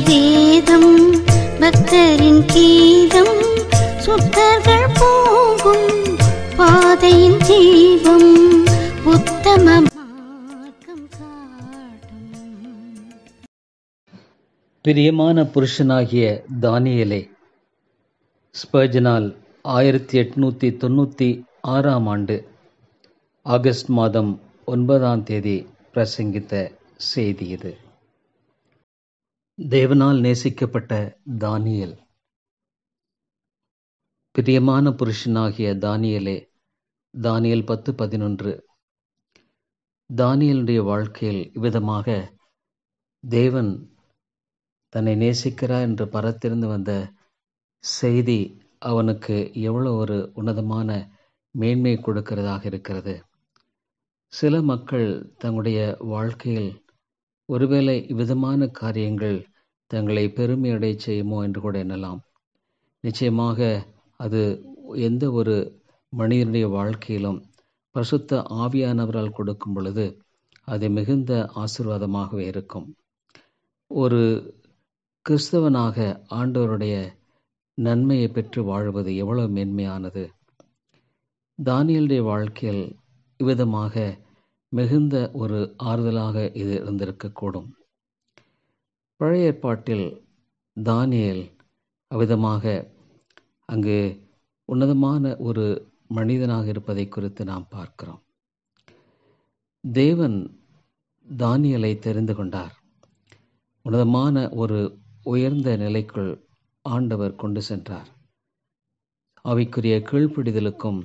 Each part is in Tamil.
வேதம் பக்தரின் கீதம் சுத்தர்கள் போகும் பாதையின் தீபம் உத்தம மார்க்கம் காட்டும். பிரியமான புருஷனாகிய தானியேலே, ஸ்பர்ஜனால் 1896 ஆகஸ்ட் மாதம் 9 பிரசங்கித்த செய்தி இது. தேவனால் நேசிக்கப்பட்ட தானியேல். பிரியமான புருஷனாகிய தானியேலே, தானியேல் 10:11. தானியேலுடைய வாழ்க்கையில் இவ்விதமாக தேவன் தன்னை நேசிக்கிறார் என்று பரத்திருந்து வந்த செய்தி அவனுக்கு எவ்வளோ ஒரு உன்னதமான மேன்மை கொடுக்கிறதாக இருக்கிறது. சில மக்கள் தங்களுடைய வாழ்க்கையில் ஒருவேளை இவ்விதமான காரியங்கள் தங்களை பெருமையடை செய்யுமோ என்று கூட எண்ணலாம். நிச்சயமாக அது எந்த ஒரு மனிதனுடைய வாழ்க்கையிலும் பரிசுத்த ஆவியானவரால் கொடுக்கும் பொழுது அது மிகுந்த ஆசீர்வாதமாகவே இருக்கும். ஒரு கிறிஸ்தவனாக ஆண்டவருடைய நன்மையை பெற்று வாழ்வது எவ்வளவு மேன்மையானது. தானியேலுடைய வாழ்க்கையில் இவ்விதமாக மிகுந்த ஒரு ஆறுதலாக இது இருந்திருக்கக்கூடும். பழைய ஏற்பாட்டில் தானியேல் அவ்விதமாக அங்கு உன்னதமான ஒரு மனிதனாக இருப்பதை குறித்து நாம் பார்க்கிறோம். தேவன் தானியேலை தெரிந்து கொண்டார். உன்னதமான ஒரு உயர்ந்த நிலைக்குள் ஆண்டவர் கொண்டு சென்றார். ஆவிக்குரிய கீழ்ப்படிதலுக்கும்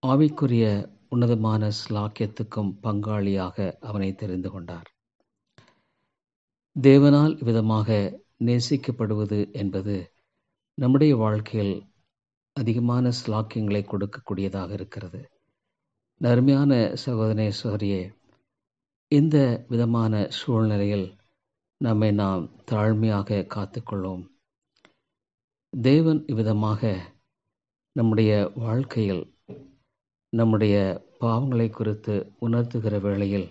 ஆவிக்குரிய உன்னதமான ஸ்லாக்கியத்துக்கும் பங்காளியாக அவனை தெரிந்து கொண்டார். தேவனால் விதமாக நேசிக்கப்படுவது என்பது நம்முடைய வாழ்க்கையில் அதிகமான ஸ்லாக்கியங்களை கொடுக்கக்கூடியதாக இருக்கிறது. அருமையான சகோதரனே சகோதரியே, இந்த விதமான சூழ்நிலையில் நம்மை நாம் தாழ்மையாக காத்துக்கொள்வோம். தேவன் இவ்விதமாக நம்முடைய வாழ்க்கையில் நம்முடைய பாவங்களை குறித்து உணர்த்துகிற வேளையில்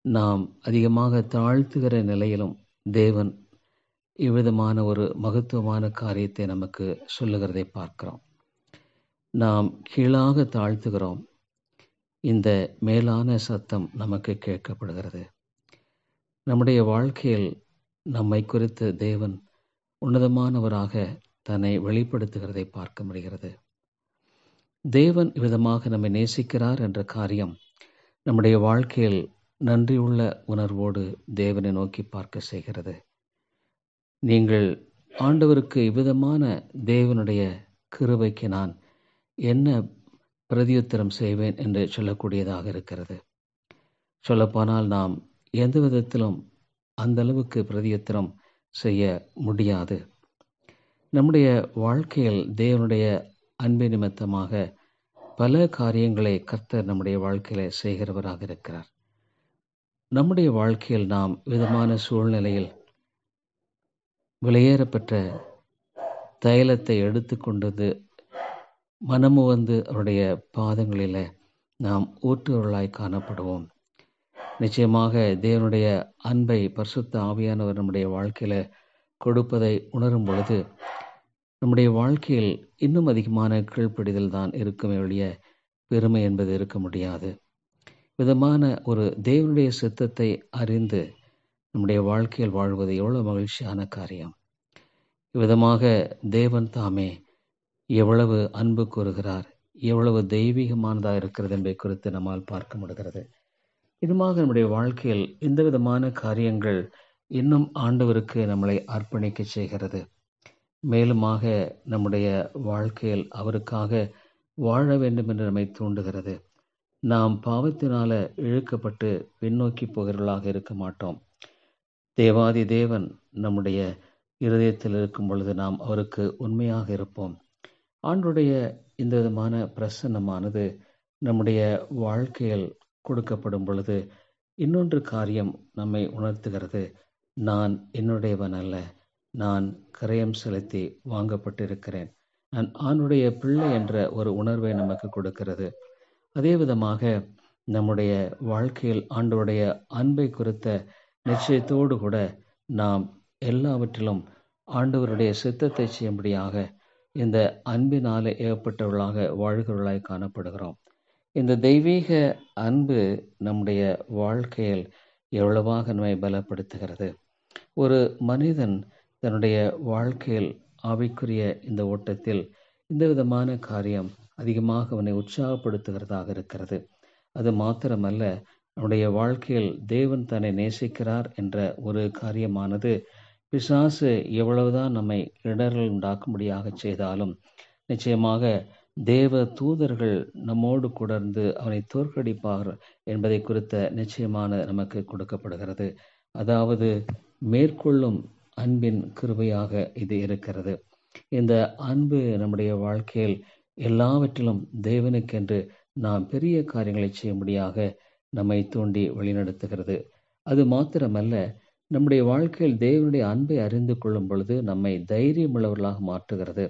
நாம் அதிகமாக தாழ்த்துகிற நிலையிலும் தேவன் இவ்விதமான ஒரு மகத்துவமான காரியத்தை நமக்கு சொல்லுகிறதை பார்க்கிறோம். நாம் கீழாக தாழ்த்துகிறோம். இந்த மேலான சத்தம் நமக்கு கேட்கப்படுகிறது. நம்முடைய வாழ்க்கையில் நம்மை குறித்து தேவன் உன்னதமானவராக தன்னை வெளிப்படுத்துகிறதை பார்க்க முடிகிறது. தேவன் விதமாக நம்மை நேசிக்கிறார் என்ற காரியம் நம்முடைய வாழ்க்கையில் நன்றியுள்ள உணர்வோடு தேவனை நோக்கி பார்க்க செய்கிறது. நீங்கள் ஆண்டவருக்கு இவ்விதமான தேவனுடைய கிருபைக்கு நான் என்ன பிரதியுத்தரம் செய்வேன் என்று சொல்லக்கூடியதாக இருக்கிறது. சொல்லப்போனால் நாம் எந்த விதத்திலும் அந்த அளவுக்கு பிரதியுத்தரம் செய்ய முடியாது. நம்முடைய வாழ்க்கையில் தேவனுடைய அன்பின் நிமித்தமாக பல காரியங்களை கர்த்தர் நம்முடைய வாழ்க்கையில் செய்கிறவராக இருக்கிறார். நம்முடைய வாழ்க்கையில் நாம் விதமான சூழ்நிலையில் விலையேறப்பெற்ற தைலத்தை எடுத்து கொண்டது மனமு வந்து அவருடைய பாதங்களில் நாம் ஊற்றுவர்களாய் காணப்படுவோம். நிச்சயமாக தேவனுடைய அன்பை பரிசுத்த ஆவியானவர் நம்முடைய வாழ்க்கையில் கொடுப்பதை உணரும் பொழுது நம்முடைய வாழ்க்கையில் இன்னும் அதிகமான கீழ்ப்படிதல் தான் இருக்குமே ஒழிய பெருமை என்பது இருக்க முடியாது. விதமான ஒரு தேவனுடைய சித்தத்தை அறிந்து நம்முடைய வாழ்க்கையில் வாழ்வது எவ்வளவு மகிழ்ச்சியான காரியம். இவ்விதமாக தேவன் தாமே எவ்வளவு அன்பு கூறுகிறார், எவ்வளவு தெய்வீகமானதாக இருக்கிறது என்பதை குறித்து நம்மால் பார்க்க முடிகிறது. இதுமாக நம்முடைய வாழ்க்கையில் இந்த விதமான காரியங்கள் இன்னும் ஆண்டவருக்கு நம்மளை அர்ப்பணிக்க செய்கிறது. மேலுமாக நம்முடைய வாழ்க்கையில் அவருக்காக வாழ வேண்டும் என்று நம்மை தூண்டுகிறது. நாம் பாவத்தினால இழுக்கப்பட்டு பின்னோக்கி போகிறவர்களாக இருக்க மாட்டோம். தேவாதி தேவன் நம்முடைய இருதயத்தில் இருக்கும் பொழுது நாம் அவருக்கு உண்மையாக இருப்போம். ஆண்டுடைய இந்த விதமான பிரசன்னமானது நம்முடைய வாழ்க்கையில் கொடுக்கப்படும் பொழுது இன்னொன்று காரியம் நம்மை உணர்த்துகிறது. நான் என்னுடையவன் அல்ல, நான் கரையம் செலுத்தி வாங்கப்பட்டிருக்கிறேன், நான் ஆணுடைய பிள்ளை என்ற ஒரு உணர்வை நமக்கு கொடுக்கிறது. அதே விதமாக நம்முடைய வாழ்க்கையில் ஆண்டவருடைய அன்பை குறித்த நிச்சயத்தோடு கூட நாம் எல்லாவற்றிலும் ஆண்டவருடைய சித்தத்தை செய்யும்படியாக இந்த அன்பினாலே ஏற்பட்டவர்களாக வாழ்கிறவர்களாய் காணப்படுகிறோம். இந்த தெய்வீக அன்பு நம்முடைய வாழ்க்கையில் எவ்வளவாக நம்மை பலப்படுத்துகிறது. ஒரு மனிதன் தன்னுடைய வாழ்க்கையில் ஆவிக்குரிய இந்த ஓட்டத்தில் இந்த விதமான காரியம் அதிகமாக அவனை உற்சாகப்படுத்துகிறதாக இருக்கிறது. அது மாத்திரமல்ல, நம்முடைய வாழ்க்கையில் தேவன் தன்னை நேசிக்கிறார் என்ற ஒரு காரியமானது பிசாசு எவ்வளவுதான் நம்மை இடர்கள் உண்டாக்கும்படியாக செய்தாலும் நிச்சயமாக தேவ தூதர்கள் நம்மோடு கூடர்ந்து அவனை தோற்கடிப்பார் என்பதை குறித்த நிச்சயமான நமக்கு கொடுக்கப்படுகிறது. அதாவது மேற்கொள்ளும் அன்பின் கிருபையாக இது இருக்கிறது. இந்த அன்பு நம்முடைய வாழ்க்கையில் எல்லாவற்றிலும் தேவனுக்கென்று நாம் பெரிய காரியங்களை செய்யும்படியாக நம்மை தூண்டி வழிநடத்துகிறது. அது மாத்திரமல்ல, நம்முடைய வாழ்க்கையில் தேவனுடைய அன்பை அறிந்து கொள்ளும் பொழுது நம்மை தைரியமுள்ளவர்களாக மாற்றுகிறது.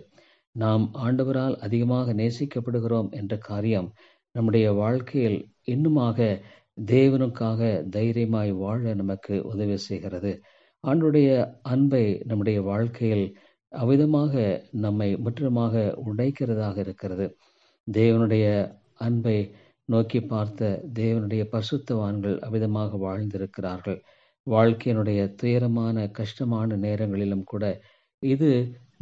நாம் ஆண்டவரால் அதிகமாக நேசிக்கப்படுகிறோம் என்ற காரியம் நம்முடைய வாழ்க்கையில் இன்னுமாக தேவனுக்காக தைரியமாய் வாழ நமக்கு உதவி செய்கிறது. ஆண்டவருடைய அன்பை நம்முடைய வாழ்க்கையில் அவ்விதமாக நம்மை முற்றிலுமாக உடைக்கிறதாக இருக்கிறது. தேவனுடைய அன்பை நோக்கி பார்த்த தேவனுடைய பரிசுத்தவான்கள் அவ்விதமாக வாழ்ந்திருக்கிறார்கள். வாழ்க்கையினுடைய துயரமான கஷ்டமான நேரங்களிலும் கூட இது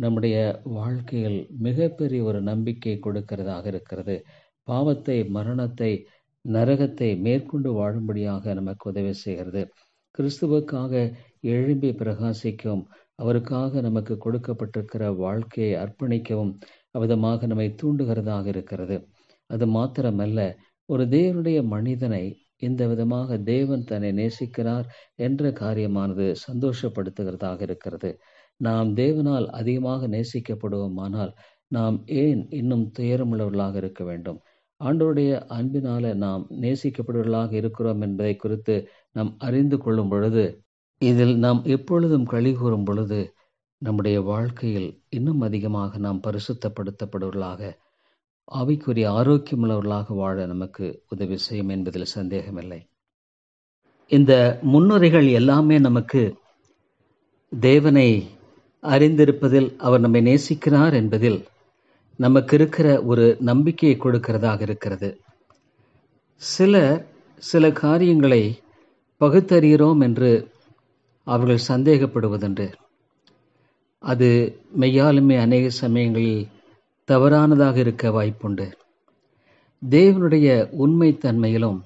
நம்முடைய வாழ்க்கையில் மிகப்பெரிய ஒரு நம்பிக்கை கொடுக்கிறதாக இருக்கிறது. பாவத்தை, மரணத்தை, நரகத்தை மேற்கொண்டு வாழும்படியாக நமக்கு உதவி செய்கிறது. கிறிஸ்துவுக்காக எழும்பி பிரகாசிக்கவும் அவருக்காக நமக்கு கொடுக்கப்பட்டிருக்கிற வாழ்க்கையை அர்ப்பணிக்கவும் அவ்விதமாக நம்மை தூண்டுகிறதாக இருக்கிறது. அது மாத்திரமல்ல, ஒரு தேவனுடைய மனிதனை இந்த விதமாக தேவன் தன்னை நேசிக்கிறார் என்ற காரியமானது சந்தோஷப்படுத்துகிறதாக இருக்கிறது. நாம் தேவனால் அதிகமாக நேசிக்கப்படுவோமானால் நாம் ஏன் இன்னும் துயரமுள்ளவர்களாக இருக்க வேண்டும்? ஆண்டவருடைய அன்பினால நாம் நேசிக்கப்படுவர்களாக இருக்கிறோம் என்பதை குறித்து நாம் அறிந்து கொள்ளும் பொழுது, இதில் நாம் எப்பொழுதும் களி கூறும் பொழுது நம்முடைய வாழ்க்கையில் இன்னும் அதிகமாக நாம் பரிசுத்தப்படுத்தப்படுவர்களாக, ஆவிக்குரிய ஆரோக்கியமுள்ளவர்களாக வாழ நமக்கு உதவி செய்யும் என்பதில் சந்தேகமில்லை. இந்த முன்னுரைகள் எல்லாமே நமக்கு தேவனை அறிந்திருப்பதில், அவர் நம்மை நேசிக்கிறார் என்பதில் நமக்கு இருக்கிற ஒரு நம்பிக்கையை கொடுக்கிறதாக இருக்கிறது. சில காரியங்களை பகுத்தறிகிறோம் என்று அவர்கள் சந்தேகப்படுவதுண்டு. அது மெய்யாலுமே அநேக சமயங்களில் தவறானதாக இருக்க வாய்ப்புண்டு. தேவனுடைய உண்மைத்தன்மையிலும்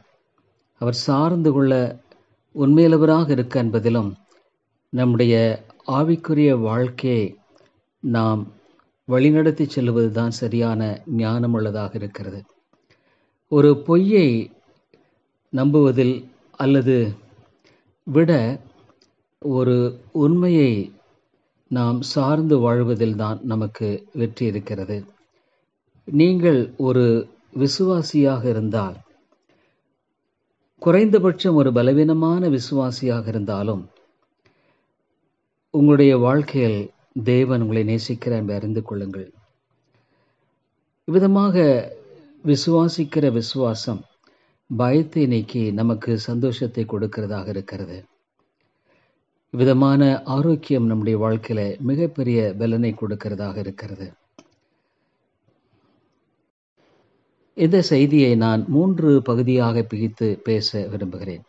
அவர் சார்ந்து கொள்ள உண்மையுள்ளவராக இருக்க என்பதிலும் நம்முடைய ஆவிக்குரிய வாழ்க்கையை நாம் வழிநடத்தி செல்வது தான் சரியான ஞானமுள்ளதாக இருக்கிறது. ஒரு பொய்யை நம்புவதில் அல்லது விட ஒரு உண்மையை நாம் சார்ந்து வாழ்வதில் தான் நமக்கு வெற்றி இருக்கிறது. நீங்கள் ஒரு விசுவாசியாக இருந்தால், குறைந்தபட்சம் ஒரு பலவீனமான விசுவாசியாக இருந்தாலும், உங்களுடைய வாழ்க்கையில் தேவன் உங்களை நேசிக்கிறார் என்று அறிந்து கொள்ளுங்கள். இவ்விதமாக விசுவாசிக்கிற விசுவாசம் பயத்தை நீக்கி நமக்கு சந்தோஷத்தை கொடுக்கிறதாக இருக்கிறது. இவ்விதமான ஆரோக்கியம் நம்முடைய வாழ்க்கையில மிகப்பெரிய பலனை கொடுக்கிறதாக இருக்கிறது. இந்த செய்தியை நான் 3 பகுதியாக பிரித்து பேச விரும்புகிறேன்.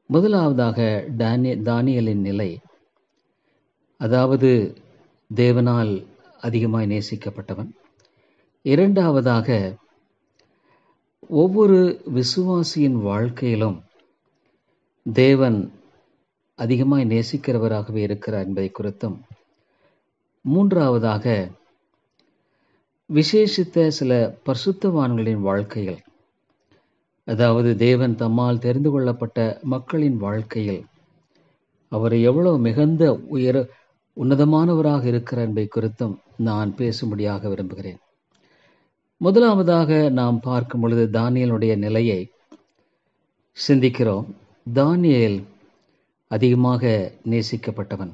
முதலாவதாக தானியேலின் நிலை, அதாவது தேவனால் அதிகமாய் நேசிக்கப்பட்டவன். இரண்டாவதாக, ஒவ்வொரு விசுவாசியின் வாழ்க்கையிலும் தேவன் அதிகமாய் நேசிக்கிறவராகவே இருக்கிறார் என்பதை குறித்தும், மூன்றாவதாக, விசேஷித்த சில பரிசுத்தவான்களின் வாழ்க்கையில், அதாவது தேவன் தம்மால் தெரிந்து கொள்ளப்பட்ட மக்களின் வாழ்க்கையில் அவர் எவ்வளவு மிகுந்த உன்னதமானவராக இருக்கிறார் என்பதை குறித்தும் நான் பேசும்படியாக விரும்புகிறேன். முதலாவதாக நாம் பார்க்கும் பொழுது தானியேலுடைய நிலையை சிந்திக்கிறோம். தானியேல் அதிகமாக நேசிக்கப்பட்டவன்.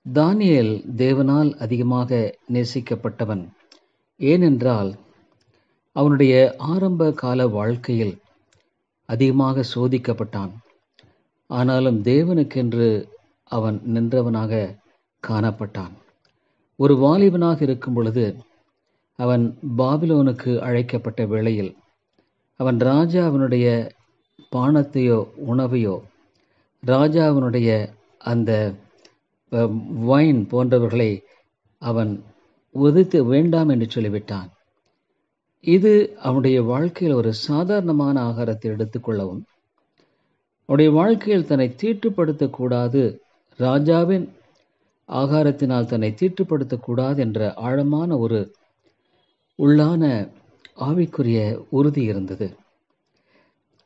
தானியேல் தேவனால் அதிகமாக நேசிக்கப்பட்டவன். ஏனென்றால் அவனுடைய ஆரம்ப கால வாழ்க்கையில் அதிகமாக சோதிக்கப்பட்டான். ஆனாலும் தேவனுக்கென்று அவன் நின்றவனாக காணப்பட்டான். ஒரு வாலிபனாக இருக்கும் பொழுது அவன் பாபிலோனுக்கு அழைக்கப்பட்ட வேளையில் அவன் ராஜாவினுடைய பானத்தையோ உணவையோ ராஜாவினுடைய அந்த வைன் போன்றவர்களை அவன் ஒதுக்க வேண்டாம் என்று சொல்லிவிட்டான். இது அவனுடைய வாழ்க்கையில் ஒரு சாதாரணமான ஆகாரத்தை எடுத்துக்கொள்ளவும், அவனுடைய வாழ்க்கையில் தன்னை தீட்டுப்படுத்தக்கூடாது, ராஜாவின் ஆகாரத்தினால் தன்னை தீட்டுப்படுத்தக்கூடாது என்ற ஆழமான ஒரு உள்ளான ஆவிக்குரிய உறுதி இருந்தது.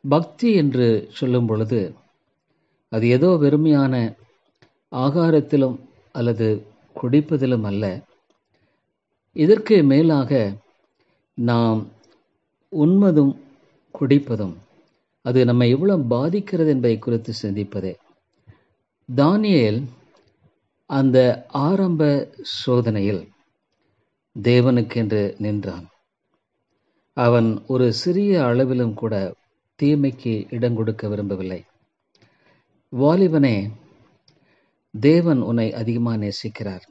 பக்தி என்று சொல்லும் பொழுது அது ஏதோ வெறுமையான ஆகாரத்திலும் அல்லது குடிப்பதிலும் அல்ல. இதற்கு மேலாக நாம் உண்மதும் குடிப்பதும் அது நம்மை எவ்வளவு பாதிக்கிறது என்பதை குறித்து சிந்திப்பதே. தானியேல் அந்த ஆரம்ப சோதனையில் தேவனுக்கென்று நின்றான். அவன் ஒரு சிறிய அளவிலும் கூட தீமைக்கு இடம் கொடுக்க விரும்பவில்லை. வாலிபனே, தேவன் உன்னை அதிகமாக நேசிக்கிறார்.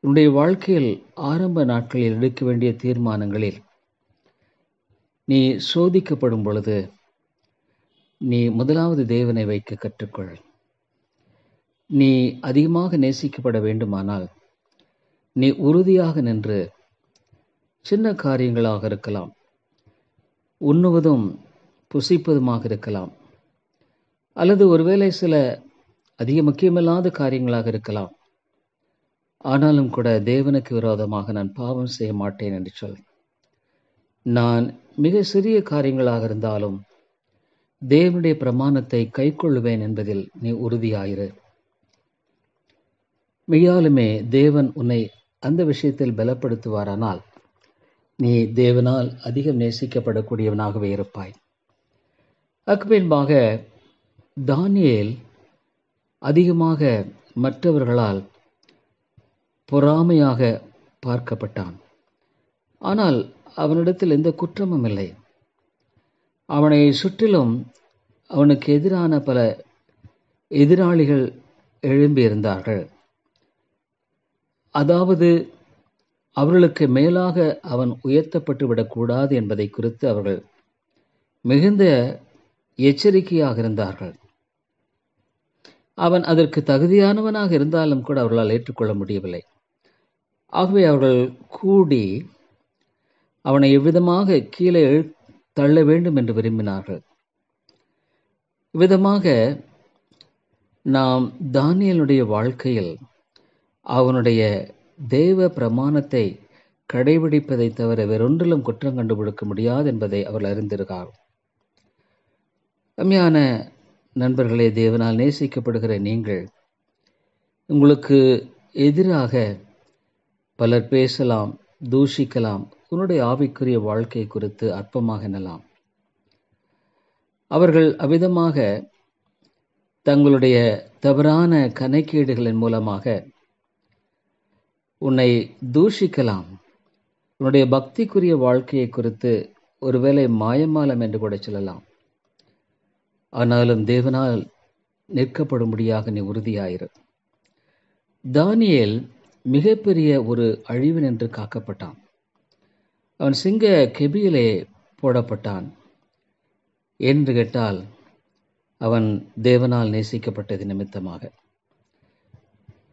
உன்னுடைய வாழ்க்கையில் ஆரம்ப நாட்களில் எடுக்க வேண்டிய தீர்மானங்களில் நீ சோதிக்கப்படும் பொழுது நீ முதலாவது தேவனை வைக்க கற்றுக்கொள். நீ அதிகமாக நேசிக்கப்பட வேண்டுமானால் நீ உறுதியாக நின்று, சின்ன காரியங்களாக இருக்கலாம், உண்ணுவதும் புசிப்பதுமாக இருக்கலாம், அல்லது ஒருவேளை சில அதிக முக்கியமில்லாத காரியங்களாக இருக்கலாம், ஆனாலும் கூட தேவனுக்கு விரோதமாக நான் பாவம் செய்ய மாட்டேன் என்று சொல். நான் மிக சிறிய காரியங்களாக இருந்தாலும் தேவனுடைய பிரமாணத்தை கைக்கொள்ளுவேன் என்பதில் நீ உறுதியாயிரு. மெய்யாலுமே தேவன் உன்னை அந்த விஷயத்தில் பலப்படுத்துவாரானால் நீ தேவனால் அதிகம் நேசிக்கப்படக்கூடியவனாகவே இருப்பாய். அக்குபின்பாக தானியேல் அதிகமாக மற்றவர்களால் பொறாமையாக பார்க்கப்பட்டான். ஆனால் அவனிடத்தில் எந்த குற்றமும் இல்லை. அவனை சுற்றிலும் அவனுக்கு எதிரான பல எதிராளிகள் எழும்பியிருந்தார்கள். அதாவது அவர்களுக்கு மேலாக அவன் உயர்த்தப்பட்டு விடக்கூடாது என்பதை குறித்து அவர்கள் மிகுந்த எச்சரிக்கையாக இருந்தார்கள். அவன் அதற்கு தகுதியானவனாக இருந்தாலும் கூட அவர்களால் ஏற்றுக்கொள்ள முடியவில்லை. ஆகவே அவர்கள் கூடி அவனை எவ்விதமாக கீழே தள்ள வேண்டும் என்று விரும்பினார்கள். இவ்விதமாக நாம் தானியேலுடைய வாழ்க்கையில் அவனுடைய தேவ பிரமாணத்தை கடைபிடிப்பதை தவிர வேறொன்றிலும் குற்றம் கண்டுபிடிக்க முடியாது என்பதை அவர்கள் அறிந்திருக்கிறார்கள். அருமையான நண்பர்களே, தேவனால் நேசிக்கப்படுகிற நீங்கள், உங்களுக்கு எதிராக பலர் பேசலாம், தூஷிக்கலாம், உன்னுடைய ஆவிக்குரிய வாழ்க்கை குறித்து அற்பமாக எண்ணலாம். அவர்கள் அவ்விதமாக தங்களுடைய தவறான கணக்கீடுகளின் மூலமாக உன்னை தூஷிக்கலாம். உன்னுடைய பக்திக்குரிய வாழ்க்கையை குறித்து ஒருவேளை மாயமாலம் என்று கூட சொல்லலாம். ஆனாலும் தேவனால் நிற்கப்படும்படியாக நீ உறுதியாயிரு. தானியேல் மிகப்பெரிய ஒரு அழிவினின்று காக்கப்பட்டான். அவன் சிங்க கெபியிலே போடப்பட்டான். என்று கேட்டால் அவன் தேவனால் நேசிக்கப்பட்டது நிமித்தமாக.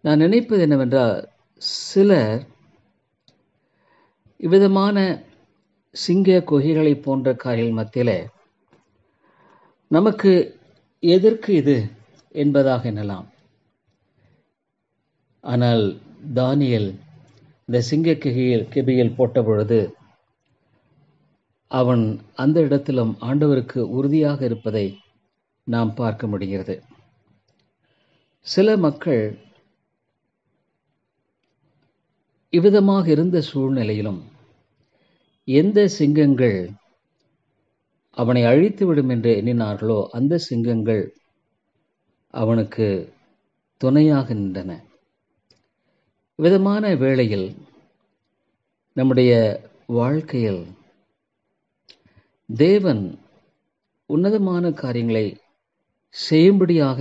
நான் நினைப்பது என்னவென்றால், சிலர் இவ்விதமான சிங்க கொகைகளை போன்ற காரியங்கள் மத்தியிலே நமக்கு எதற்கு இது என்பதாக எண்ணலாம். ஆனால் தானியேல் இந்த சிங்க கெபியில் போட்ட பொழுது அவன் அந்த இடத்திலும் ஆண்டவருக்கு உறுதியாக இருப்பதை நாம் பார்க்க முடிகிறது. சில மக்கள் இவ்விதமாக இருந்த சூழ்நிலையிலும் எந்த சிங்கங்கள் அவனை அழித்துவிடும் என்று எண்ணினார்களோ அந்த சிங்கங்கள் அவனுக்கு துணையாக நின்றன. விதமான வேளையில் நம்முடைய வாழ்க்கையில் தேவன் உன்னதமான காரியங்களை செய்யும்படியாக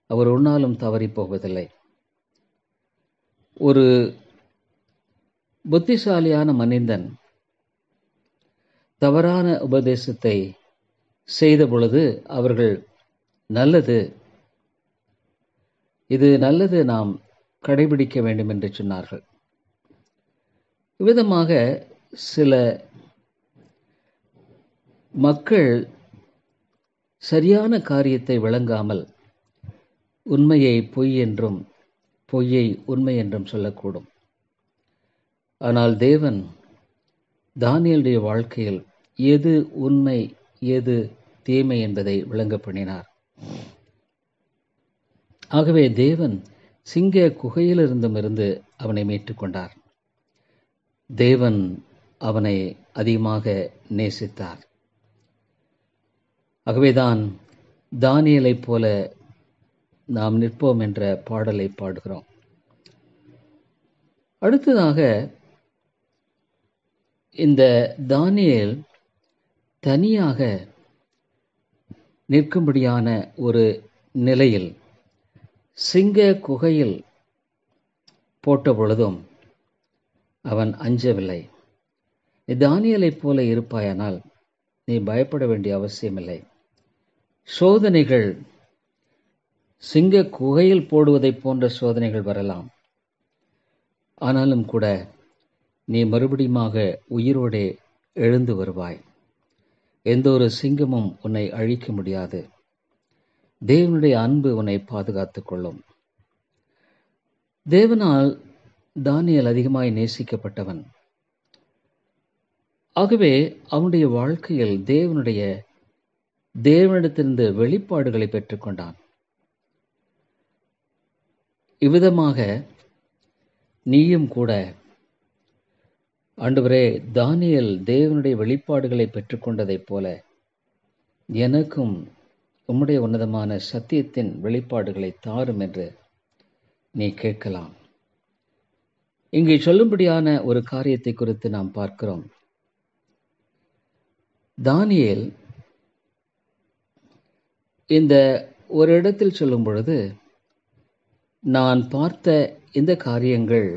அவர் ஒரு நாளும் தவறிப் போவதில்லை. ஒரு புத்திசாலியான மனிதன் தவறான உபதேசத்தை செய்த பொழுது அவர்கள் நல்லது, இது நல்லது, நாம் கடைபிடிக்க வேண்டும் என்று சொன்னார்கள். இவ்விதமாக சில மக்கள் சரியான காரியத்தை விளங்காமல் உண்மையை பொய் என்றும் பொய்யை உண்மை என்றும் சொல்லக்கூடும். ஆனால் தேவன் தானியேலுடைய வாழ்க்கையில் எது உண்மை எது தீமை என்பதை விளங்க பண்ணினார். ஆகவே தேவன் சிங்க குகையிலிருந்தும் அவனை மீட்டுக்கொண்டார். தேவன் அவனை அதிகமாக நேசித்தார். ஆகவேதான் தானியேலைப் போல நாம் நிற்போம் என்ற பாடலை பாடுகிறோம். அடுத்ததாக இந்த தானியேல் தனியாக நிற்கும்படியான ஒரு நிலையில் சிங்க குகையில் போட்ட பொழுதும் அவன் அஞ்சவில்லை. நீ தானியேலைப் போல இருப்பாயானால் நீ பயப்பட வேண்டிய அவசியமில்லை. சோதனைகள் சிங்க குகையில் போடுவதைப் போன்ற சோதனைகள் வரலாம். ஆனாலும் கூட நீ மறுபடியுமாக உயிரோடே எழுந்து வருவாய். எந்த ஒரு சிங்கமும் உன்னை அழிக்க முடியாது. தேவனுடைய அன்பு உன்னை பாதுகாத்துக் கொள்ளும். தேவனால் தானியேல் அதிகமாய் நேசிக்கப்பட்டவன். ஆகவே அவனுடைய வாழ்க்கையில் தேவனிடத்திலிருந்து வெளிப்பாடுகளை பெற்றுக்கொண்டான். இவ்விதமாக நீயும் கூட, ஆண்டவரே, தானியேல் தேவனுடைய வெளிப்பாடுகளை பெற்றுக்கொண்டதைப் போல எனக்கும் உம்முடைய உன்னதமான சத்தியத்தின் வெளிப்பாடுகளை தாரும் என்று நீ கேட்கலாம். இங்கே சொல்லும்படியான ஒரு காரியத்தை குறித்து நாம் பார்க்கிறோம். தானியேல் இந்த ஒரு இடத்தில் சொல்லும் பொழுது, நான் பார்த்த இந்த காரியங்கள்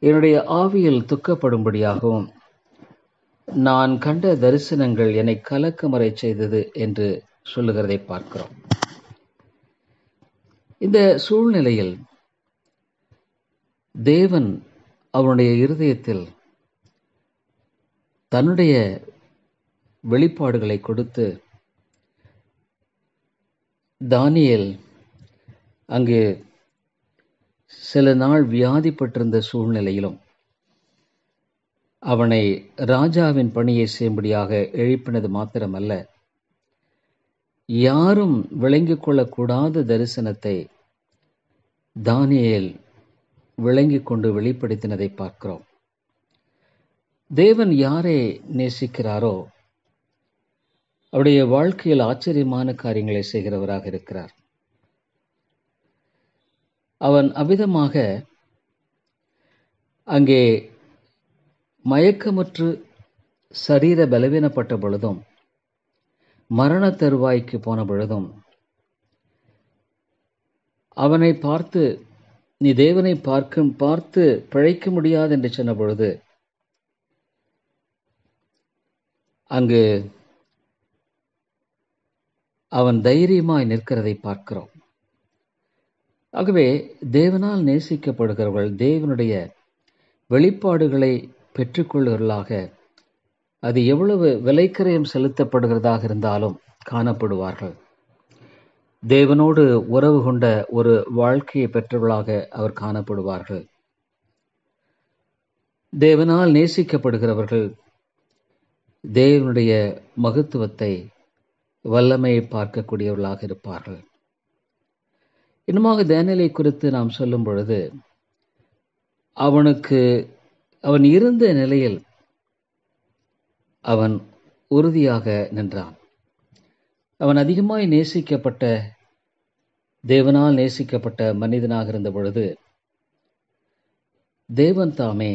என்னுடைய ஆவியில் துக்கப்படும்படியாகவும் நான் கண்ட தரிசனங்கள் என்னை கலக்கமறை செய்தது என்று சொல்லுகிறதை பார்க்கிறோம். இந்த சூழ்நிலையில் தேவன் அவனுடைய இருதயத்தில் தன்னுடைய வெளிப்பாடுகளை கொடுத்து தானியேல் அங்கு சில நாள் வியாதிப்பட்டிருந்த சூழ்நிலையிலும் அவனை ராஜாவின் பணியை செய்யும்படியாக எழுப்பினது மாத்திரமல்ல, யாரும் விளங்கிக் கொள்ளக்கூடாத தரிசனத்தை தானியேல் விளங்கிக் கொண்டு வெளிப்படுத்தினதை பார்க்கிறோம். தேவன் யாரை நேசிக்கிறாரோ அவருடைய வாழ்க்கையில் ஆச்சரியமான காரியங்களை செய்கிறவராக இருக்கிறார். அவன் அவ்விதமாக அங்கே மயக்கமுற்று சரீர பலவீனப்பட்ட பொழுதும் மரண தருவாய்க்கு போன பொழுதும் அவனை பார்த்து, நீ தேவனை பார்த்து பிழைக்க முடியாது என்று சொன்ன பொழுது அங்கு அவன் தைரியமாய் நிற்கிறதை பார்க்கிறோம். ஆகவே தேவனால் நேசிக்கப்படுகிறவர்கள் தேவனுடைய வெளிப்பாடுகளை பெற்றுக்கொள்ளுவர்களாக, அது எவ்வளவு விலைக்கரையும் செலுத்தப்படுகிறதாக இருந்தாலும் காணப்படுவார்கள். தேவனோடு உறவு கொண்ட ஒரு வாழ்க்கையை பெற்றவர்களாக அவர் காணப்படுவார்கள். தேவனால் நேசிக்கப்படுகிறவர்கள் தேவனுடைய மகத்துவத்தை, வல்லமையை பார்க்கக்கூடியவர்களாக இருப்பார்கள். இன்னுமாக தானியேலை குறித்து நாம் சொல்லும் பொழுது, அவன் இருந்த நிலையில் அவன் உறுதியாக நின்றான். அவன் அதிகமாய் நேசிக்கப்பட்ட, தேவனால் நேசிக்கப்பட்ட மனிதனாக இருந்த பொழுது தேவன் தாமே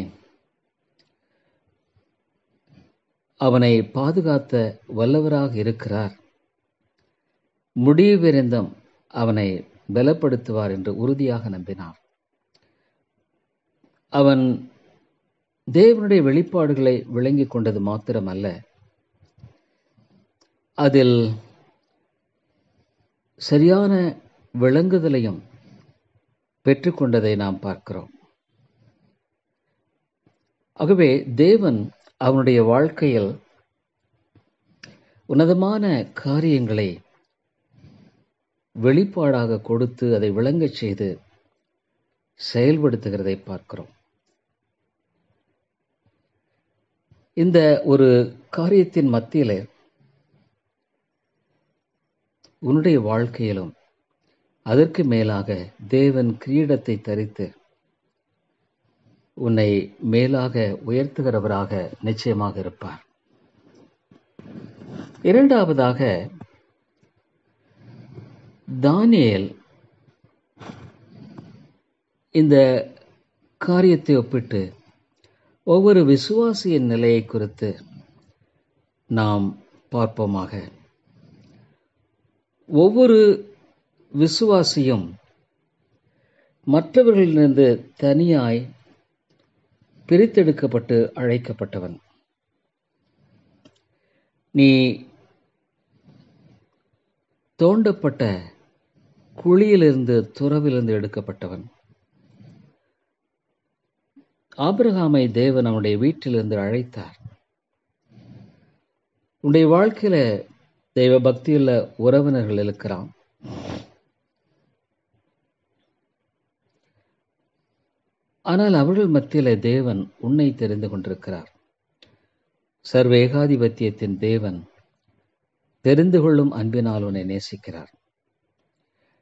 அவனை பாதுகாத்த வல்லவராக இருக்கிறார். முடிவு விரைந்தும் அவனை பலப்படுத்துவார் என்று உறுதியாக நம்பினார். அவன் தேவனுடைய வெளிப்பாடுகளை விளங்கிக் கொண்டது மாத்திரமல்ல, அதில் சரியான விளங்குதலையும் பெற்றுக்கொண்டதை நாம் பார்க்கிறோம். ஆகவே தேவன் அவனுடைய வாழ்க்கையில் உன்னதமான காரியங்களை வெளிப்பாடாக கொடுத்து அதை விளங்கச் செய்து செயல்படுத்துகிறதை பார்க்கிறோம். இந்த ஒரு காரியத்தின் மத்தியிலே உன்னுடைய வாழ்க்கையிலும் அதற்கு மேலாக தேவன் கிரீடத்தை தரித்து உன்னை மேலாக உயர்த்துகிறவராக நிச்சயமாக இருப்பார். இரண்டாவதாக, தானியேல் இந்த காரியத்தை ஒப்பிட்டு ஒவ்வொரு விசுவாசியின் நிலையை குறித்து நாம் பார்ப்போமாக. ஒவ்வொரு விசுவாசியும் மற்றவர்களிலிருந்து தனியாய் பிரித்தெடுக்கப்பட்டு அழைக்கப்பட்டவன். நீ தோண்டப்பட்ட குழியிலிருந்து துறவிலிருந்து எடுக்கப்பட்டவன். ஆபிரகாமை தேவன் அவனுடைய வீட்டிலிருந்து அழைத்தார். உன்னுடைய வாழ்க்கையில தெய்வ பக்தியுள்ள உறவினர்கள் இருக்கிறான். ஆனால் அவர்கள் மத்தியில தேவன் உன்னை தெரிந்து கொண்டிருக்கிறார். சர்வ ஏகாதிபத்தியத்தின் தேவன் தெரிந்து கொள்ளும் அன்பினால் உன்னை நேசிக்கிறார்.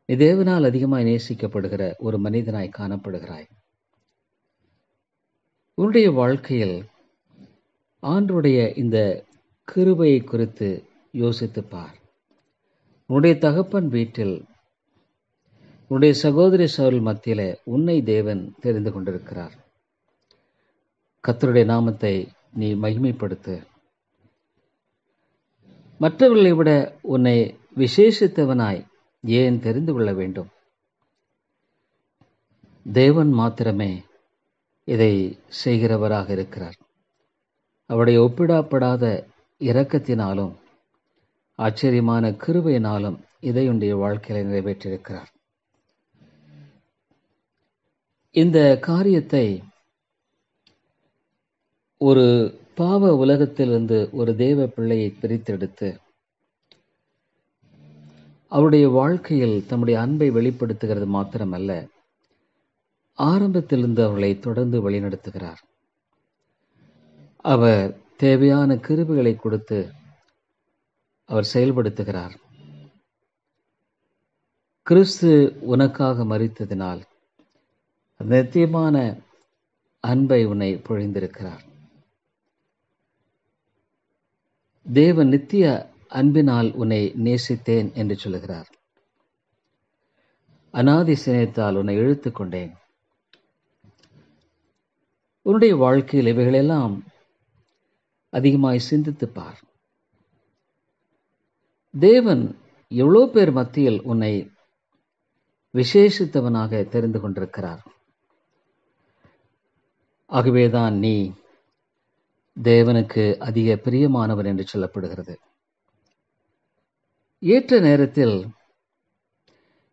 நீ தேவனால் அதிகமாய் நேசிக்கப்படுகிற ஒரு மனிதனாய் காணப்படுகிறாய். உன்னுடைய வாழ்க்கையில் ஆண்டவருடைய இந்த கிருபையை குறித்து யோசித்துப் பார். உன்னுடைய தகப்பன் வீட்டில், உன்னுடைய சகோதரி சகோதரர்கள் மத்தியில உன்னை தேவன் தெரிந்து கொண்டிருக்கிறார். கர்த்தருடைய நாமத்தை நீ மகிமைப்படுத்து. மற்றவர்களை விட உன்னை விசேஷித்தவனாய் ஏன் தெரிந்து கொள்ள வேண்டும்? தேவன் மாத்திரமே இதை செய்கிறவராக இருக்கிறார். அவருடைய ஒப்பிடப்படாத இரக்கத்தினாலும் ஆச்சரியமான கிருபையினாலும் இதை உன்னுடைய வாழ்க்கையில நிறைவேற்றியிருக்கிறார். இந்த காரியத்தை ஒரு பாவ உலகத்திலிருந்து ஒரு தேவ பிள்ளையை பிரித்தெடுத்து அவருடைய வாழ்க்கையில் தம்முடைய அன்பை வெளிப்படுத்துகிறது மாத்திரமல்ல, ஆரம்பத்திலிருந்து அவர்களை தொடர்ந்து வழிநடத்துகிறார். அவர் தேவையான கிருபைகளை கொடுத்து அவர் செயல்படுத்துகிறார். கிறிஸ்து உனக்காக மரித்ததினால் நித்தியமான அன்பை உன்னை பொழிந்திருக்கிறார். தேவன் நித்திய அன்பினால் உன்னை நேசித்தேன் என்று சொல்லுகிறார். அநாதி சிநேகத்தால் உன்னை இழுத்துக் கொண்டேன். உன்னுடைய வாழ்க்கையில் இவைகளெல்லாம் அதிகமாய் சிந்தித்துப் பார். தேவன் எவ்வளோ பேர் மத்தியில் உன்னை விசேஷித்தவனாக தெரிந்து கொண்டிருக்கிறார். ஆகவேதான் நீ தேவனுக்கு அதிக பிரியமானவன் என்று சொல்லப்படுகிறது. ஏற்ற நேரத்தில்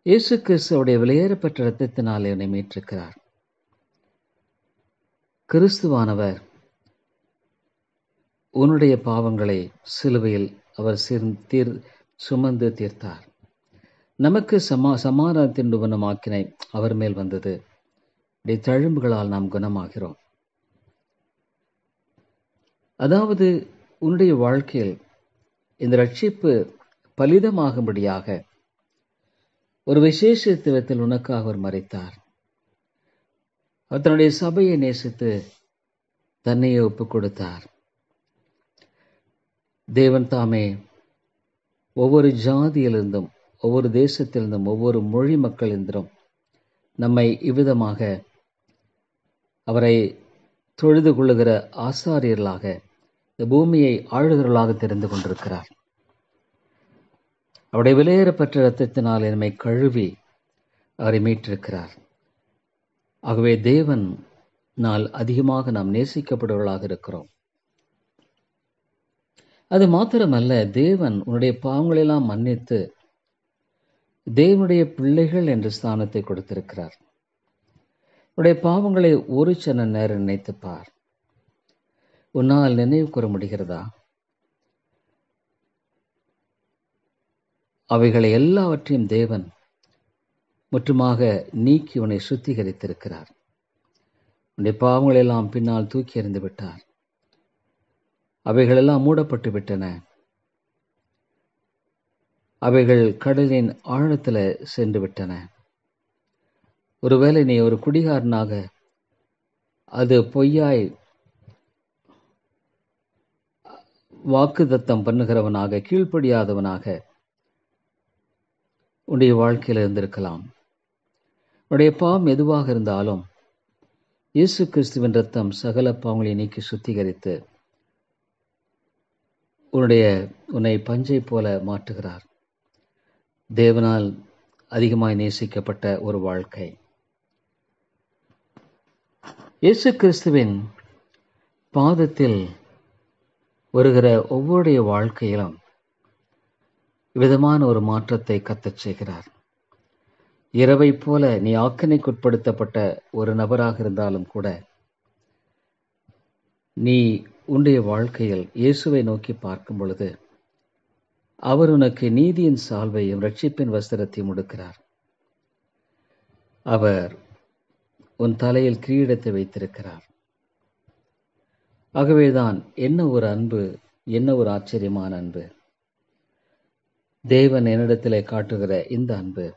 இயேசு கிறிஸ்துவுடைய விலையேறப்பட்ட இரத்தத்தினாலே உன்னை மீட்டிருக்கிறார். கிறிஸ்துவானவர் உன்னுடைய பாவங்களை சிலுவையில் அவர் சுமந்து தீர்த்தார். நமக்கு சமாதானத்தின் குணமாக்கினை அவர் மேல் வந்தது. தழும்புகளால் நாம் குணமாகிறோம். அதாவது உன்னுடைய வாழ்க்கையில் இந்த ரட்சிப்பு பலிதமாகும்படியாக ஒரு விசேஷத்துவத்தில் உனக்காக அவர் மரித்தார். அவர் தன்னுடைய சபையை நேசித்து தன்னையே ஒப்புக் கொடுத்தார். தேவன் தாமே ஒவ்வொரு ஜாதியிலிருந்தும், ஒவ்வொரு தேசத்திலிருந்தும், ஒவ்வொரு மொழி மக்களிலிருந்தும் நம்மை இவ்விதமாக அவரை தொழுது கொள்ளுகிற ஆசாரியர்களாக, இந்த பூமியை ஆளுகிறவர்களாக தெரிந்து கொண்டிருக்கிறார். அவருடைய விலையேறப்பட்ட இரத்தத்தினால் நம்மை கழுவி அவரை மீட்டிருக்கிறார். ஆகவே தேவன் அதிகமாக நாம் நேசிக்கப்படுவர்களாக இருக்கிறோம். அது மாத்திரமல்ல, தேவன் உன்னுடைய பாவங்களெல்லாம் மன்னித்து தேவனுடைய பிள்ளைகள் என்ற ஸ்தானத்தை கொடுத்திருக்கிறார். உன்னுடைய பாவங்களை ஒரு சன நேரம் நினைத்துப் பார். உன்னால் நினைவு கூற முடிகிறதா? அவைகளை எல்லாவற்றையும் தேவன் முற்றுமாக நீக்கி உன்னை சுத்திகரித்திருக்கிறார். உன்னுடைய பாவங்களெல்லாம் பின்னால் தூக்கி எறிந்து விட்டார். அவைகளெல்லாம் மூடப்பட்டு விட்டன. அவைகள் கடலின் ஆழத்தில் சென்று விட்டன. ஒருவேளை நீ ஒரு குடிகாரனாக, அது பொய்யாய் வாக்குத்தத்தம் பண்ணுகிறவனாக, கீழ்ப்படியாதவனாக உன்னுடைய வாழ்க்கையில் இருந்திருக்கலாம். உன்னுடைய பாவம் எதுவாக இருந்தாலும் இயேசு கிறிஸ்துவின் ரத்தம் சகல பாவங்களை நீக்கி சுத்திகரித்து உன்னை பஞ்சை போல மாற்றுகிறார். தேவனால் அதிகமாய் நேசிக்கப்பட்ட ஒரு வாழ்க்கை. இயேசு கிறிஸ்துவின் பாதத்தில் வருகிற ஒவ்வொருடைய வாழ்க்கையிலும் விதமான ஒரு மாற்றத்தை கத்தச் செய்கிறார். இரவை போல நீ ஆக்கினைக்குட்படுத்தப்பட்ட ஒரு நபராக இருந்தாலும் கூட, நீ உன்னுடைய வாழ்க்கையில் இயேசுவை நோக்கி பார்க்கும் பொழுது அவர் உனக்கு நீதியின் சால்வையும் இரட்சிப்பின் வஸ்திரத்தையும் உடுக்கிறார். அவர் உன் தலையில் கிரீடத்தை வைத்திருக்கிறார். ஆகவேதான் என்ன ஒரு அன்பு, என்ன ஒரு ஆச்சரியமான அன்பு! தேவன் என்னிடத்திலே காட்டுகிற இந்த அன்பு,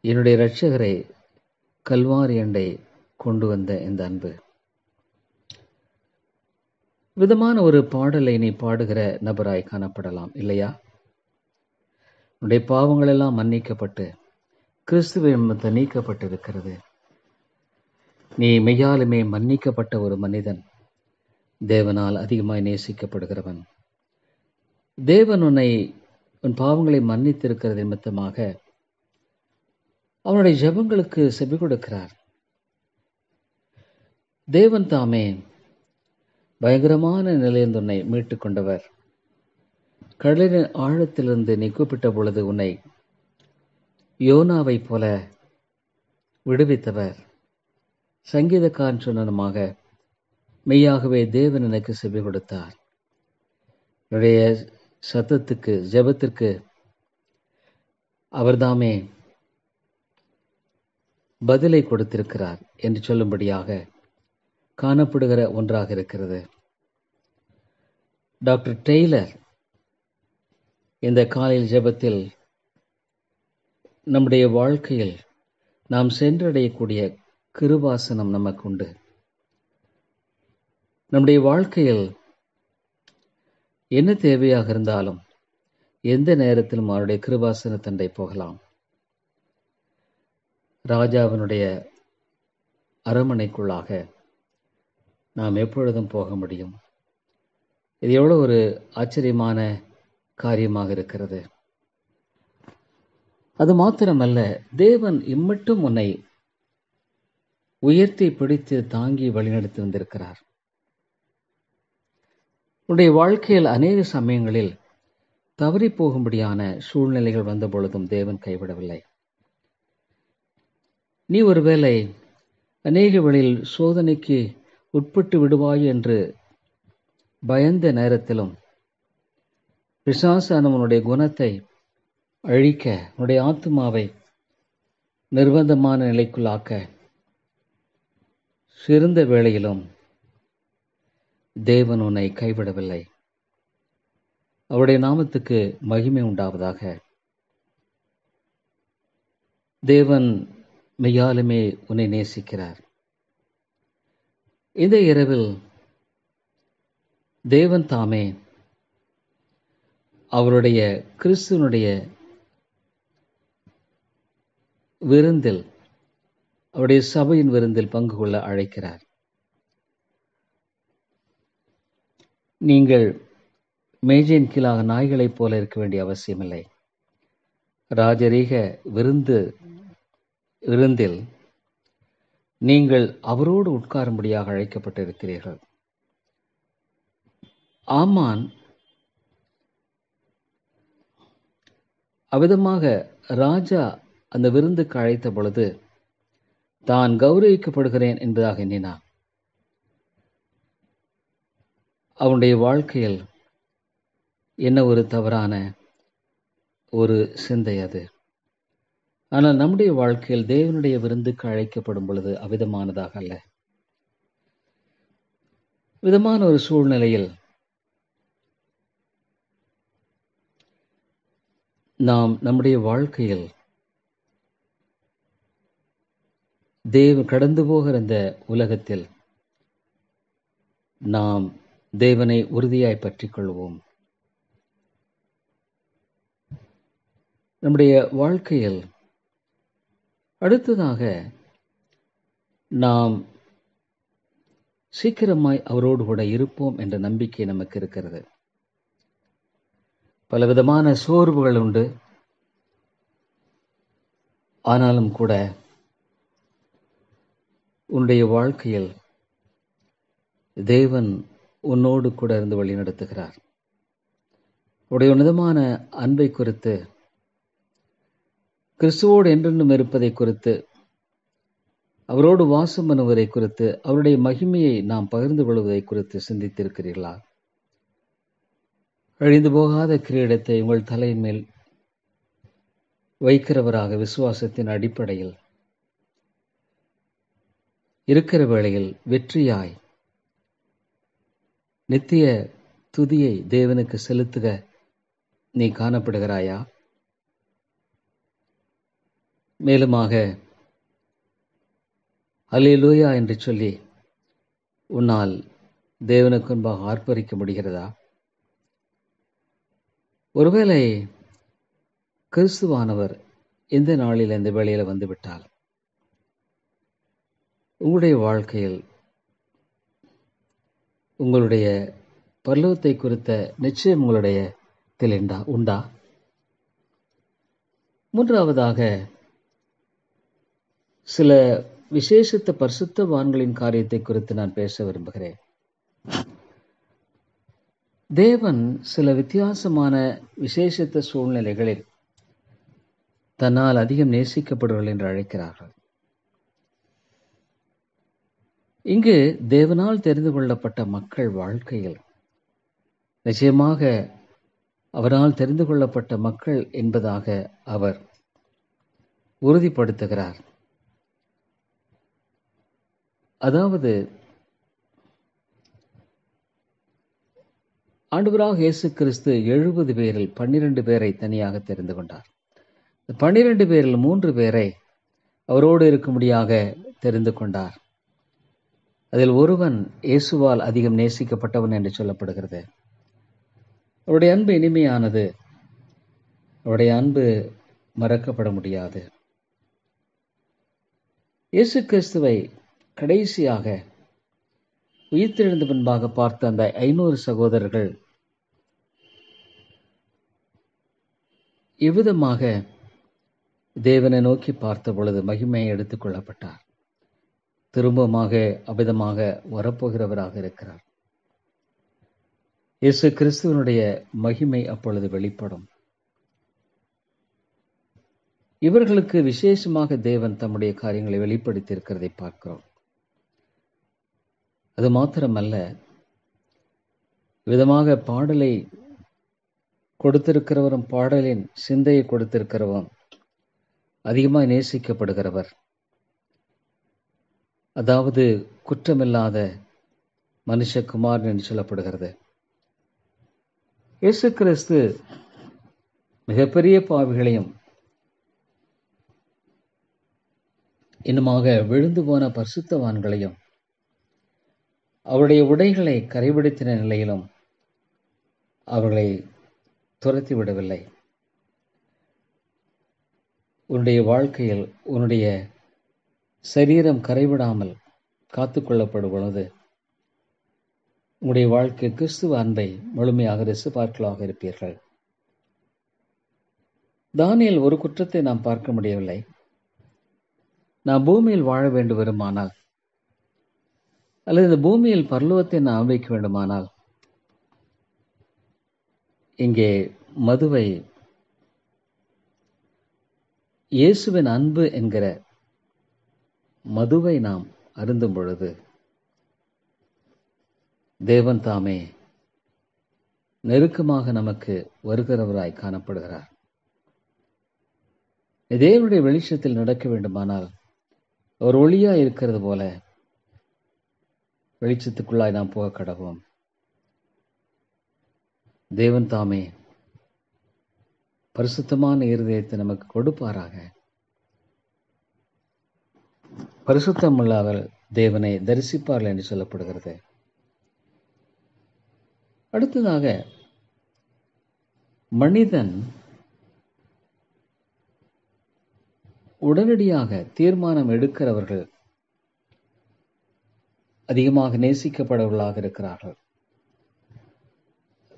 என்னுடைய இரட்சகரை கல்வாரி அண்டை கொண்டு வந்த இந்த அன்பு. விதமான ஒரு பாடலை நீ பாடுகிற நபராய் காணப்படலாம், இல்லையா? உன்னுடைய பாவங்கள் எல்லாம் மன்னிக்கப்பட்டு கிறிஸ்துவின் நீக்கப்பட்டிருக்கிறது. நீ மெய்யாலுமே மன்னிக்கப்பட்ட ஒரு மனிதன், தேவனால் அதிகமாய் நேசிக்கப்படுகிறவன். தேவன் உன் பாவங்களை மன்னித்திருக்கிறது நிமித்தமாக அவனுடைய ஜெபங்களுக்கு செவி கொடுக்கிறார். தேவன் தாமே பயங்கரமான நிலையிலிருந்து உன்னை மீட்டுக் கொண்டவர். கடலின் ஆழத்திலிருந்து நீ கூப்பிட்ட பொழுது உன்னை யோனாவை போல விடுவித்தவர். சங்கீதக்காரன் சொன்னதுமாக மெய்யாகவே தேவன் எனக்கு செவி கொடுத்தார். என்னுடைய சத்தத்துக்கு, ஜெபத்திற்கு அவர்தாமே பதிலை கொடுத்திருக்கிறார் என்று சொல்லும்படியாக காணப்படுகிற ஒன்றாக இருக்கிறது. டாக்டர் டெய்லர் இந்த காலையில் ஜெபத்தில் நம்முடைய வாழ்க்கையில் நாம் சென்றடையக்கூடிய கிருபாசனம் நமக்கு உண்டு. நம்முடைய வாழ்க்கையில் என்ன தேவையாக இருந்தாலும் எந்த நேரத்திலும் அவருடைய கிருபாசனத்தண்டை போகலாம். ராஜாவினுடைய அரண்மனைக்குள்ளாக நாம் எப்பொழுதும் போக முடியும். இது எவ்வளவு ஒரு ஆச்சரியமான காரியமாக இருக்கிறது. அது மாத்திரமல்ல, தேவன் இம்மட்டும் உன்னை உயர்த்தி பிடித்து தாங்கி வழிநடத்தி வந்திருக்கிறார். உன்னுடைய வாழ்க்கையில் அநேக சமயங்களில் தவறி போகும்படியான சூழ்நிலைகள் வந்த பொழுதும் தேவன் கைவிடவில்லை. நீ ஒருவேளை அநேக வழியில் சோதனைக்கு உட்பட்டு விடுவாய் என்று பயந்த நேரத்திலும் பிசாசான உன்னுடைய குணத்தை அழிக்க, உன்னுடைய ஆத்துமாவை நிர்பந்தமான நிலைக்குள்ளாக்க சிறந்த வேளையிலும் தேவன் உன்னை கைவிடவில்லை. அவருடைய நாமத்துக்கு மகிமை உண்டாவதாக. தேவன் மெய்யாலுமே உன்னை நேசிக்கிறார். இந்த இரவில் தேவன் தாமே அவருடைய கிறிஸ்துவனுடைய விருந்தில், அவருடைய சபையின் விருந்தில் பங்கு கொள்ள அழைக்கிறார். நீங்கள் மேஜையின் கீழாக நாய்களைப் போல இருக்க வேண்டிய அவசியமில்லை. ராஜரீக விருந்தில் நீங்கள் அவரோடு உட்காரும்படியாக அழைக்கப்பட்டிருக்கிறீர்கள். ஆமான் அவ்விதமாக ராஜா அந்த விருந்துக்கு அழைத்த பொழுது தான் கௌரவிக்கப்படுகிறேன் என்பதாக எண்ணினான். அவனுடைய வாழ்க்கையில் என்ன ஒரு தவறான ஒரு சிந்தை அது. ஆனால் நம்முடைய வாழ்க்கையில் தேவனுடைய விருந்துக்கு அழைக்கப்படும் பொழுது அவ்விதமானதாக அல்ல. விதமான ஒரு சூழ்நிலையில் நாம் நம்முடைய வாழ்க்கையில் கடந்து போகிற இந்த உலகத்தில் நாம் தேவனை உறுதியாய் பற்றிக் கொள்வோம். நம்முடைய வாழ்க்கையில் அடுத்ததாக நாம் சீக்கிரமாய் அவரோடு கூட இருப்போம் என்ற நம்பிக்கை நமக்கு இருக்கிறது. பலவிதமான சோர்வுகள் உண்டு. ஆனாலும் கூட உன்னுடைய வாழ்க்கையில் தேவன் உன்னோடு கூட இருந்து வழிநடத்துகிறார். உடைய உன்னதமான அன்பை குறித்து, கிறிஸ்துவோடு என்றென்றும் இருப்பதை குறித்து, அவரோடு வாசம் பண்ணுவதை குறித்து, அவருடைய மகிமையை நாம் பகிர்ந்து கொள்வதை குறித்து சிந்தித்திருக்கிறீர்களா? அழிந்து போகாத கிரீடத்தை உங்கள் தலையின் மேல் வைக்கிறவராக விசுவாசத்தின் அடிப்படையில் இருக்கிற வேளையில் வெற்றியாய் நித்திய துதியை தேவனுக்கு செலுத்துக நீ காணப்படுகிறாயா? மேலுமாக அல்லேலூயா என்று சொல்லி உன்னால் தேவனுக்கு முன்பாக ஆர்ப்பரிக்க முடிகிறதா? ஒருவேளை கிறிஸ்துவானவர் இந்த நாளில் இந்த வேளையில் வந்துவிட்டால் உங்களுடைய வாழ்க்கையில் உங்களுடைய பரலோகத்தை குறித்த நிச்சயம் உங்களுடைய உண்டா? மூன்றாவதாக சில விசேஷித்த பரிசுத்தவான்களின் காரியத்தை குறித்து நான் பேச விரும்புகிறேன். தேவன் சில வித்தியாசமான விசேஷித்த சூழ்நிலைகளில் தன்னால் அதிகம் நேசிக்கப்படுவர்கள் என்று அழைக்கிறார்கள். இங்கு தேவனால் தெரிந்து கொள்ளப்பட்ட மக்கள் வாழ்க்கையில் நிச்சயமாக அவரால் தெரிந்து கொள்ளப்பட்ட மக்கள் என்பதாக அவர் உறுதிப்படுத்துகிறார். அதாவது ஆண்டவராக இயேசு கிறிஸ்து 70 பேரில் 12 பேரை தனியாக தெரிந்து கொண்டார். 12 பேரில் 3 பேரை அவரோடு இருக்கும்படியாக தெரிந்து கொண்டார். அதில் ஒருவன் இயேசுவால் அதிகம் நேசிக்கப்பட்டவன் என்று சொல்லப்படுகிறது. அவருடைய அன்பு இனிமையானது. அவருடைய அன்பு மறக்கப்பட முடியாது. இயேசு கிறிஸ்துவை கடைசியாக உயிர்த்தெழுந்த பின்பாக பார்த்த அந்த 500 சகோதரர்கள் இவ்விதமாக தேவனை நோக்கி பார்த்த பொழுது மகிமையை எடுத்துக் கொள்ளப்பட்டார். திரும்பமாக அவ்விதமாக வரப்போகிறவராக இருக்கிறார். இயேசு கிறிஸ்துவனுடைய மகிமை அப்பொழுது வெளிப்படும். இவர்களுக்கு விசேஷமாக தேவன் தம்முடைய காரியங்களை வெளிப்படுத்தி இருக்கிறதை பார்க்கிறோம். அது மாத்திரமல்ல, விதமாக பாடலை கொடுத்திருக்கிறவரும் பாடலின் சிந்தையை கொடுத்திருக்கிறவரும் அதிகமாக நேசிக்கப்படுகிறவர். அதாவது குற்றமில்லாத மனுஷகுமார் என்று சொல்லப்படுகிறது. இயேசு கிறிஸ்து மிகப்பெரிய பாவிகளையும் இன்னுமாக விழுந்து போன பரிசுத்தவான்களையும் அவருடைய உடைகளை கரைபிடித்தின நிலையிலும் அவர்களை துரத்தி விடவில்லை. உன்னுடைய வாழ்க்கையில் உன்னுடைய சரீரம் கரைவிடாமல் காத்துக்கொள்ளப்படும் பொழுது உங்களுடைய வாழ்க்கை கிறிஸ்துவ அன்பை முழுமையாக ரசிப்பார்களாக இருப்பீர்கள். தானியேல் ஒரு குற்றத்தை நாம் பார்க்க முடியவில்லை. நான் பூமியில் வாழ வேண்டும் வருமானால், அல்லது இந்த பூமியில் பரலோகத்தை நான் அனுபவிக்க வேண்டுமானால், இங்கே மதுவை இயேசுவின் அன்பு என்கிற மதுவை நாம் அருந்தும் பொழுது தேவன் தாமே நெருக்கமாக நமக்கு வருகிறவராய் காணப்படுகிறார். தேவனுடைய வெளிச்சத்தில் நடக்க வேண்டுமானால் ஒரு ஒளியாய் இருக்கிறது போல வெளிச்சத்துக்குள்ளாய் நாம் போக கடவோம். தேவன் தாமே பரிசுத்தமான இருதயத்தை நமக்கு கொடுப்பாராக. பரிசுத்தமுள்ள அவர் தேவனை தரிசிப்பார்கள் என்று சொல்லப்படுகிறது. அடுத்ததாக, மனிதன் உடனடியாக தீர்மானம் எடுக்கிறவர்கள் அதிகமாக நேசிக்கப்படவர்களாக இருக்கிறார்கள்.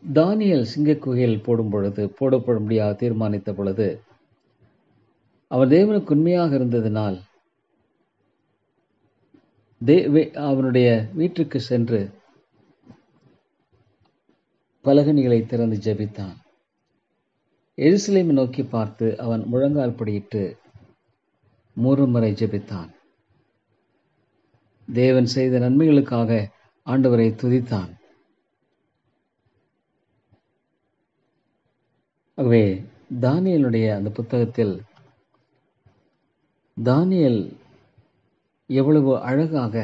தானியேல் சிங்கக்குகையில் போடப்படும்படியாக தீர்மானித்த பொழுது அவர் தேவனுக்கு உண்மையாக இருந்ததினால் அவனுடைய வீட்டுக்கு சென்று பலகணிகளை திறந்து ஜெபித்தான். எருசலேமை நோக்கி பார்த்து அவன் முழங்கால் படியிட்டு 3 முறை ஜெபித்தான். தேவன் செய்த நன்மைகளுக்காக ஆண்டவரை துதித்தான். ஆகவே தானியேலுடைய அந்த புத்தகத்தில் தானியேல் எவ்வளவு அழகாக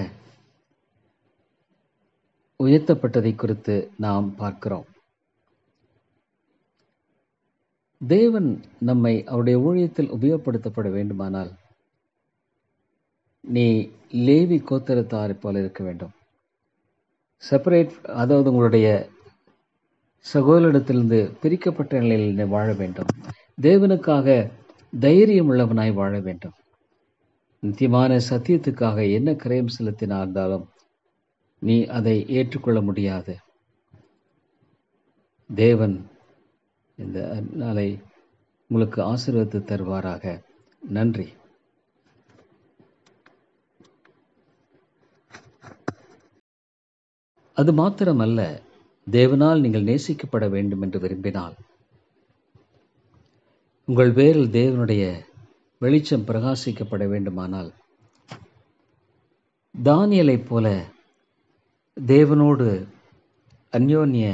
உயர்த்தப்பட்டதை குறித்து நாம் பார்க்கிறோம். தேவன் நம்மை அவருடைய ஊழியத்தில் உபயோகப்படுத்தப்பட வேண்டுமானால் நீ லேவி கோத்திரத்தாரை போல இருக்க வேண்டும். செப்பரேட், அதாவது உங்களுடைய சகோதரிடத்திலிருந்து பிரிக்கப்பட்ட நிலையில் நீ வாழ வேண்டும். தேவனுக்காக தைரியம் உள்ளவனாய் வாழ வேண்டும். நித்தியமான சத்தியத்துக்காக என்ன கிரயம் செலுத்தினாலும் நீ அதை ஏற்றுக்கொள்ள முடியாது. தேவன் இந்த நாளை உங்களுக்கு ஆசீர்வதித்து தருவாராக. நன்றி. அது மாத்திரமல்ல, தேவனால் நீங்கள் நேசிக்கப்பட வேண்டும் என்று விரும்பினால் உங்கள் பேரில் தேவனுடைய வெளிச்சம் பிரகாசிக்கப்பட வேண்டுமானால் தானியேலைப் போல தேவனோடு அந்யோன்ய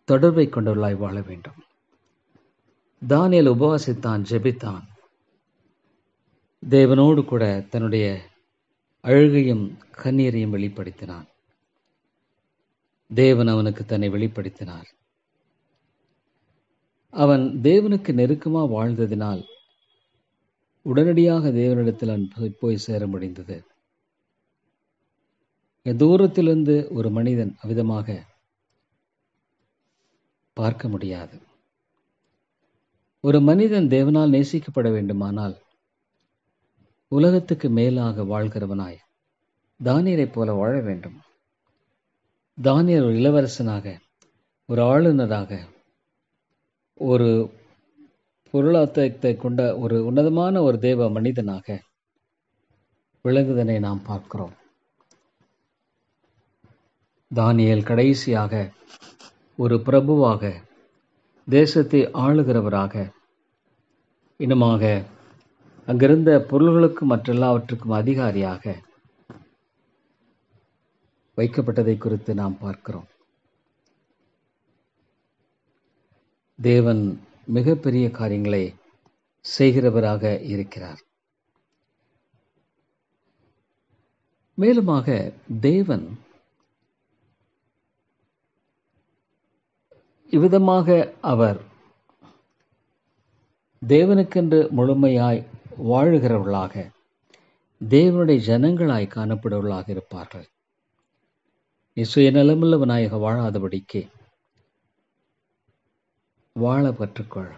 தொடர்பை கொண்டவர்களாய் வாழ வேண்டும். தானியேல் உபவாசித்தான், ஜெபித்தான். தேவனோடு கூட தன்னுடைய அழுகையும் கண்ணீரையும் வெளிப்படுத்தினான். தேவன் அவனுக்கு தன்னை வெளிப்படுத்தினார். அவன் தேவனுக்கு நெருக்கமாக வாழ்ந்ததினால் உடனடியாக தேவனிடத்தில் போய் சேர முடிந்தது. தூரத்திலிருந்து ஒரு மனிதன் அவ்விதமாக பார்க்க முடியாது. ஒரு மனிதன் தேவனால் நேசிக்கப்பட வேண்டுமானால் உலகத்துக்கு மேலாக வாழ்கிறவனாய் தானியேலைப் போல வாழ வேண்டும். தானியேல் ஒரு இளவரசனாக, ஒரு ஆளுநராக, ஒரு பொருளாதாரத்தை கொண்ட ஒரு உன்னதமான ஒரு தேவ மனிதனாக விளங்குதனை நாம் பார்க்கிறோம். தானியேல் கடைசியாக ஒரு பிரபுவாக, தேசத்தை ஆளுகிறவராக, இன்னுமாக அங்கிருந்த பொருள்களுக்கும் மற்றெல்லாவற்றுக்கும் அதிகாரியாக வைக்கப்பட்டதை குறித்து நாம் பார்க்கிறோம். தேவன் மிகப்பெரிய காரியங்களை செய்கிறவராக இருக்கிறார். மேலுமாக தேவன் இவ்விதமாக அவர் தேவனுக்கென்று முழுமையாய் வாழுகிறவர்களாக, தேவனுடைய ஜனங்களாய் காணப்படுவர்களாக இருப்பார்கள். சுயநலமுள்ளவனாக வாழாதபடிக்கு வாழ கற்றுக்கொள்.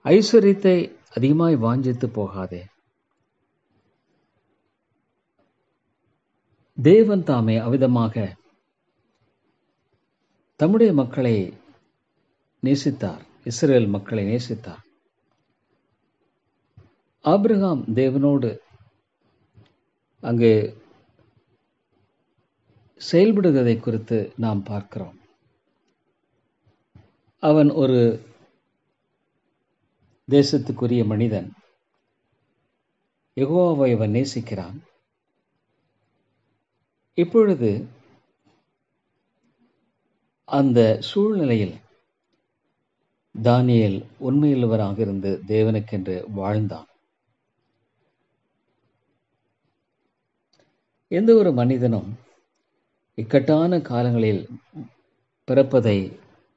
ஐஸ்வர்யத்தை அதிகமாய் வாஞ்சித்து போகாதே. தேவன் தாமே அவ்விதமாக தம்முடைய மக்களை நேசித்தார். இஸ்ரவேல் மக்களை நேசித்தார். ஆபிரகாம் தேவனோடு அங்கு செயல்படுவதை குறித்து நாம் பார்க்கிறோம். அவன் ஒரு தேசத்துக்குரிய மனிதன். யெகோவாவை அவன் நேசிக்கிறான். இப்பொழுது அந்த சூழ்நிலையில் தானியேல் உண்மையுள்ளவராக இருந்து தேவனுக்கென்று வாழ்ந்தான். எந்த ஒரு மனிதனும் இக்கட்டான காலங்களில் பிறப்பதை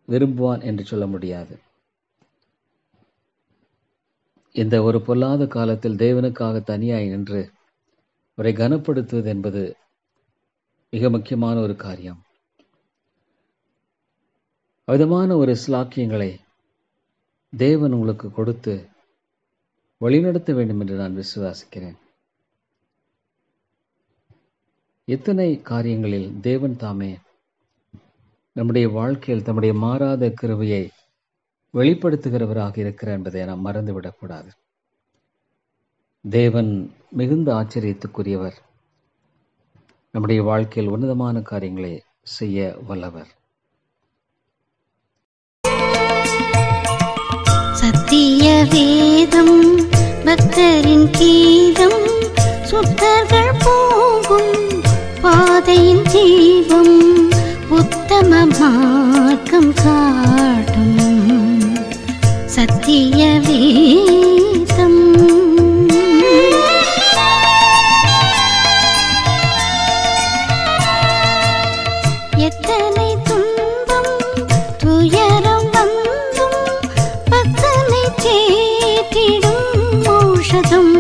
விரும்புவான் என்று சொல்ல முடியாது. இந்த ஒரு பொல்லாத காலத்தில் தேவனுக்காக தனியாய் நின்று அவரை கனப்படுத்துவது என்பது மிக முக்கியமான ஒரு காரியம். விதமான ஒரு ஸ்லாக்கியங்களை தேவன் உங்களுக்கு கொடுத்து வழிநடத்த வேண்டும் என்று நான் விசுவாசிக்கிறேன். எத்தனை காரியங்களில் தேவன் தாமே நம்முடைய வாழ்க்கையில் தம்முடைய மாறாத கிருபையை வெளிப்படுத்துகிறவராக இருக்கிறார் என்பதை நாம் மறந்துவிடக்கூடாது. தேவன் மிகுந்த ஆச்சரியத்துக்குரியவர். நம்முடைய வாழ்க்கையில் உன்னதமான காரியங்களை செய்ய வல்லவர். சத்திய வேதம் பக்தரின் கீதம், சுத்தர்கள் போகும் பாதையின் தீபம், உத்தம மார்க்கம் காட்டும் சத்திய வேதம். எத்தனை துன்பம் துயரம் வந்தும் பக்தனை தேற்றிடும் ஔஷதம்,